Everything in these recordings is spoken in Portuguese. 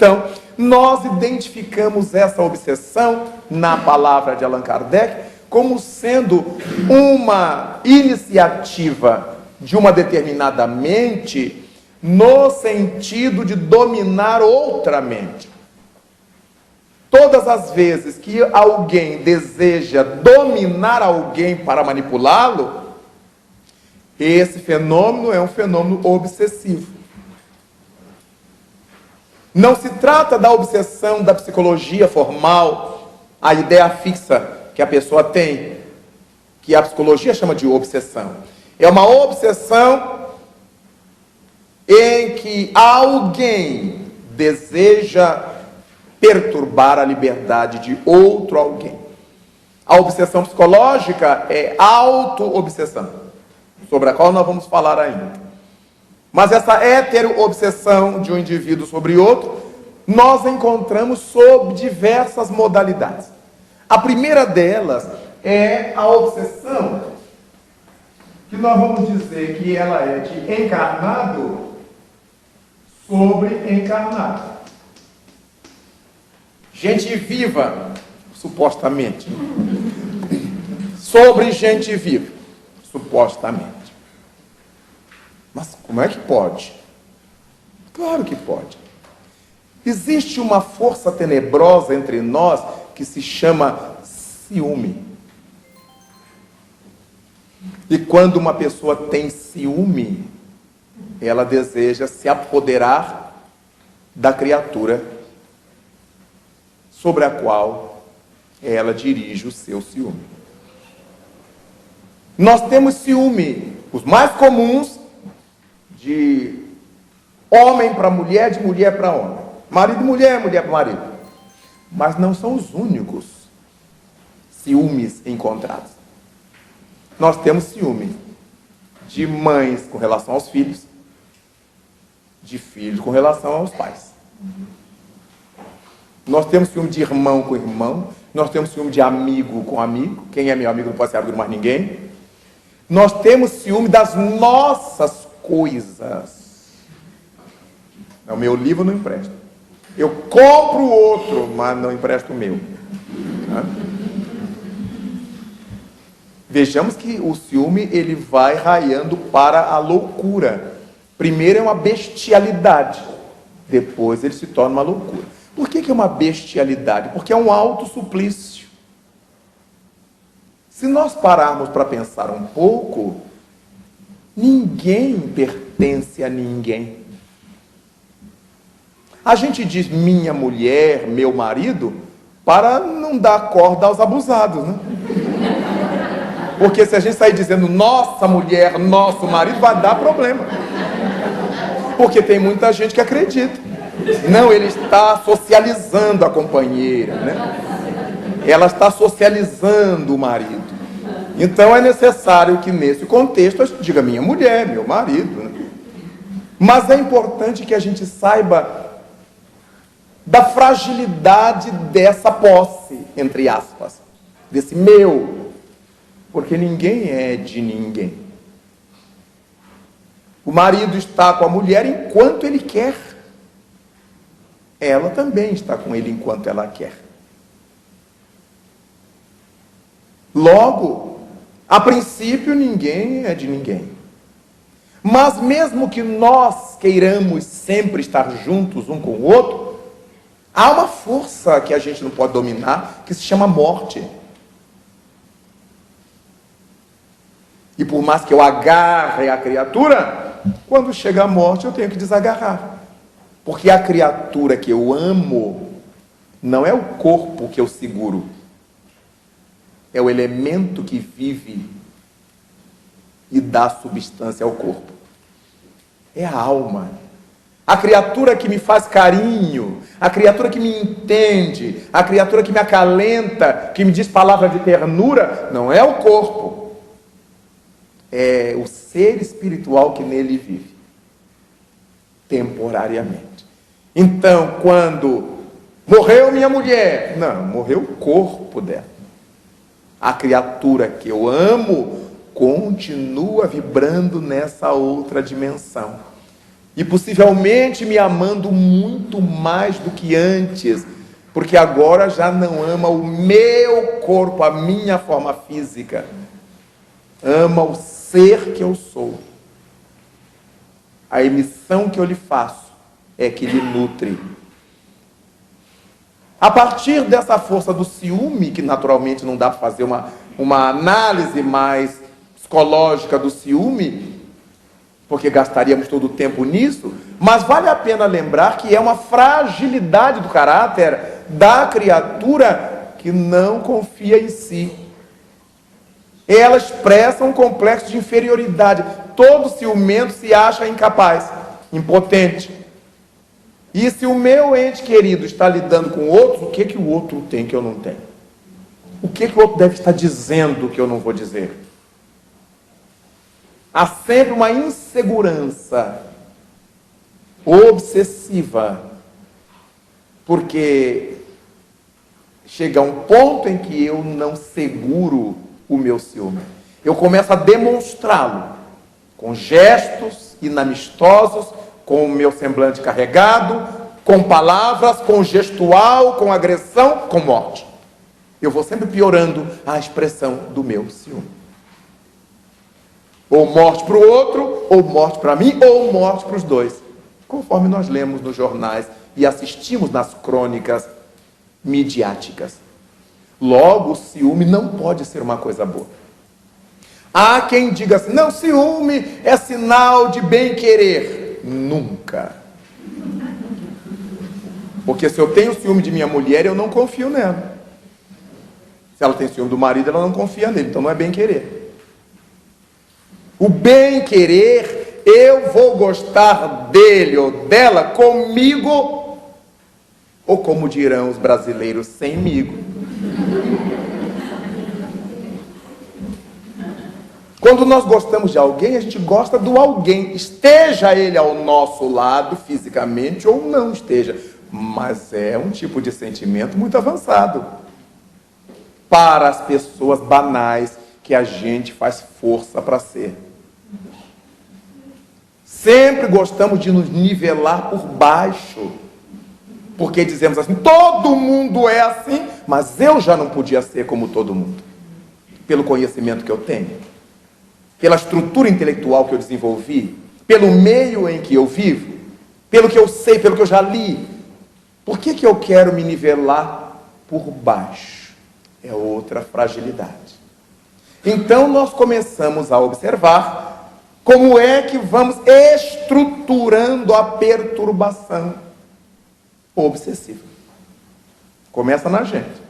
Então, nós identificamos essa obsessão na palavra de Allan Kardec como sendo uma iniciativa de uma determinada mente no sentido de dominar outra mente. Todas as vezes que alguém deseja dominar alguém para manipulá-lo, esse fenômeno é um fenômeno obsessivo. Não se trata da obsessão da psicologia formal, a ideia fixa que a pessoa tem, que a psicologia chama de obsessão. É uma obsessão em que alguém deseja perturbar a liberdade de outro alguém. A obsessão psicológica é auto-obsessão, sobre a qual nós vamos falar ainda. Mas essa hetero-obsessão de um indivíduo sobre outro, nós encontramos sob diversas modalidades. A primeira delas é a obsessão, que nós vamos dizer que ela é de encarnado sobre encarnado. Gente viva, supostamente, sobre gente viva, supostamente. Mas como é que pode? Claro que pode. Existe uma força tenebrosa entre nós que se chama ciúme. E quando uma pessoa tem ciúme, ela deseja se apoderar da criatura sobre a qual ela dirige o seu ciúme. Nós temos ciúme, os mais comuns, de homem para mulher, de mulher para homem. Marido e mulher, mulher para marido. Mas não são os únicos ciúmes encontrados. Nós temos ciúme de mães com relação aos filhos, de filhos com relação aos pais. Nós temos ciúme de irmão com irmão, nós temos ciúme de amigo com amigo. Quem é meu amigo não pode ser amigo de mais ninguém. Nós temos ciúme das nossas coisas. O meu livro não empresta. Eu compro o outro, mas não empresto o meu. Vejamos que o ciúme ele vai raiando para a loucura. Primeiro é uma bestialidade, depois ele se torna uma loucura. Por que é uma bestialidade? Porque é um autossuplício. Se nós pararmos para pensar um pouco, ninguém pertence a ninguém. A gente diz minha mulher, meu marido, para não dar corda aos abusados, né? Porque se a gente sair dizendo nossa mulher, nosso marido, vai dar problema. Porque tem muita gente que acredita. Não, ele está socializando a companheira, né? Ela está socializando o marido. Então é necessário que nesse contexto a gente diga minha mulher, meu marido, né? Mas é importante que a gente saiba da fragilidade dessa posse, entre aspas, desse meu, porque ninguém é de ninguém. O marido está com a mulher enquanto ele quer. Ela também está com ele enquanto ela quer. Logo, a princípio, ninguém é de ninguém. Mas mesmo que nós queiramos sempre estar juntos um com o outro, há uma força que a gente não pode dominar, que se chama morte. E por mais que eu agarre a criatura, quando chega a morte eu tenho que desagarrar. Porque a criatura que eu amo não é o corpo que eu seguro. É o elemento que vive e dá substância ao corpo. É a alma. A criatura que me faz carinho, a criatura que me entende, a criatura que me acalenta, que me diz palavra de ternura, não é o corpo. É o ser espiritual que nele vive. Temporariamente. Então, quando morreu minha mulher, não, morreu o corpo dela. A criatura que eu amo continua vibrando nessa outra dimensão. E possivelmente me amando muito mais do que antes, porque agora já não ama o meu corpo, a minha forma física, ama o ser que eu sou. A emissão que eu lhe faço é que lhe nutre. A partir dessa força do ciúme, que naturalmente não dá para fazer uma análise mais psicológica do ciúme, porque gastaríamos todo o tempo nisso, mas vale a pena lembrar que é uma fragilidade do caráter da criatura que não confia em si. Ela expressa um complexo de inferioridade. Todo ciumento se acha incapaz, impotente. E se o meu ente querido está lidando com outros, o que o outro tem que eu não tenho? O que o outro deve estar dizendo que eu não vou dizer? Há sempre uma insegurança obsessiva, porque chega um ponto em que eu não seguro o meu ciúme. Eu começo a demonstrá-lo com gestos inamistosos, com o meu semblante carregado, com palavras, com gestual, com agressão, com morte. Eu vou sempre piorando a expressão do meu ciúme. Ou morte para o outro, ou morte para mim, ou morte para os dois. Conforme nós lemos nos jornais e assistimos nas crônicas midiáticas. Logo, o ciúme não pode ser uma coisa boa. Há quem diga assim, não, ciúme é sinal de bem-querer. Nunca. Porque se eu tenho ciúme de minha mulher, eu não confio nela. Se ela tem ciúme do marido, ela não confia nele. Então não é bem-querer. O bem-querer, eu vou gostar dele ou dela comigo, ou como dirão os brasileiros, semigo. Quando nós gostamos de alguém, a gente gosta do alguém, esteja ele ao nosso lado fisicamente ou não esteja. Mas é um tipo de sentimento muito avançado para as pessoas banais que a gente faz força para ser. Sempre gostamos de nos nivelar por baixo, porque dizemos assim, todo mundo é assim, mas eu já não podia ser como todo mundo, pelo conhecimento que eu tenho, pela estrutura intelectual que eu desenvolvi, pelo meio em que eu vivo, pelo que eu sei, pelo que eu já li. Por que eu quero me nivelar por baixo? É outra fragilidade. Então nós começamos a observar como é que vamos estruturando a perturbação obsessiva. Começa na gente.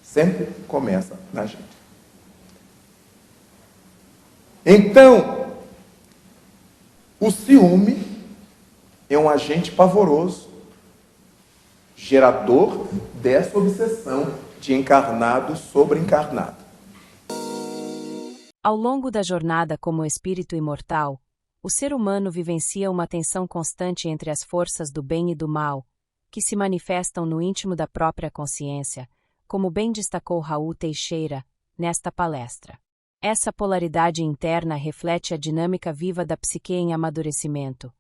Sempre começa na gente. Então, o ciúme é um agente pavoroso, gerador dessa obsessão de encarnado sobre encarnado. Ao longo da jornada como espírito imortal, o ser humano vivencia uma tensão constante entre as forças do bem e do mal, que se manifestam no íntimo da própria consciência, como bem destacou Raul Teixeira nesta palestra. Essa polaridade interna reflete a dinâmica viva da psique em amadurecimento,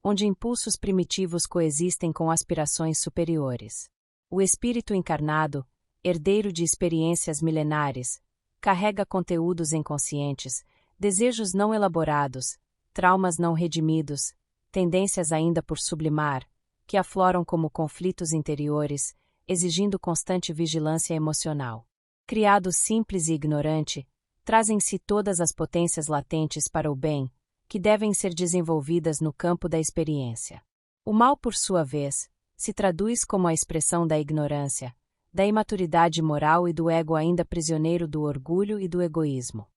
onde impulsos primitivos coexistem com aspirações superiores. O espírito encarnado, herdeiro de experiências milenares, carrega conteúdos inconscientes, desejos não elaborados, traumas não redimidos, tendências ainda por sublimar, que afloram como conflitos interiores, exigindo constante vigilância emocional. Criado simples e ignorante, traz em si todas as potências latentes para o bem, que devem ser desenvolvidas no campo da experiência. O mal, por sua vez, se traduz como a expressão da ignorância, da imaturidade moral e do ego ainda prisioneiro do orgulho e do egoísmo.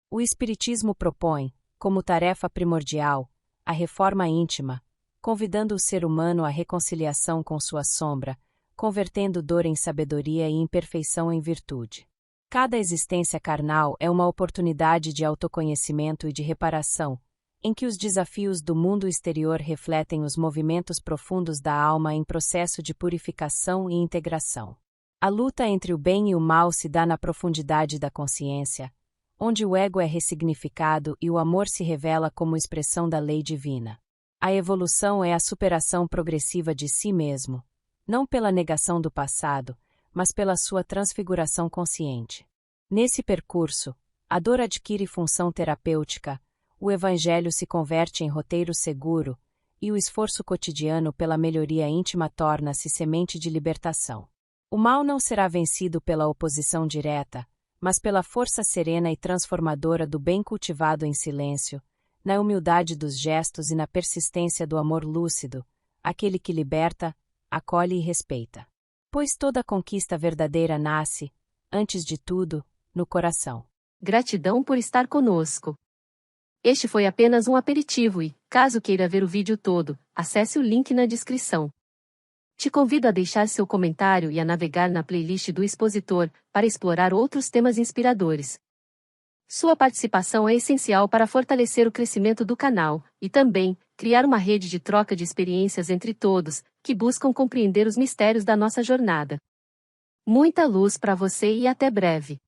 O Espiritismo propõe, como tarefa primordial, a reforma íntima, convidando o ser humano à reconciliação com sua sombra, convertendo dor em sabedoria e imperfeição em virtude. Cada existência carnal é uma oportunidade de autoconhecimento e de reparação, em que os desafios do mundo exterior refletem os movimentos profundos da alma em processo de purificação e integração. A luta entre o bem e o mal se dá na profundidade da consciência, onde o ego é ressignificado e o amor se revela como expressão da lei divina. A evolução é a superação progressiva de si mesmo, não pela negação do passado, mas pela sua transfiguração consciente. Nesse percurso, a dor adquire função terapêutica, o evangelho se converte em roteiro seguro, e o esforço cotidiano pela melhoria íntima torna-se semente de libertação. O mal não será vencido pela oposição direta, mas pela força serena e transformadora do bem cultivado em silêncio, na humildade dos gestos e na persistência do amor lúcido, aquele que liberta, acolhe e respeita. Pois toda conquista verdadeira nasce, antes de tudo, no coração. Gratidão por estar conosco. Este foi apenas um aperitivo e, caso queira ver o vídeo todo, acesse o link na descrição. Te convido a deixar seu comentário e a navegar na playlist do expositor, para explorar outros temas inspiradores. Sua participação é essencial para fortalecer o crescimento do canal, e também, criar uma rede de troca de experiências entre todos, que buscam compreender os mistérios da nossa jornada. Muita luz para você e até breve.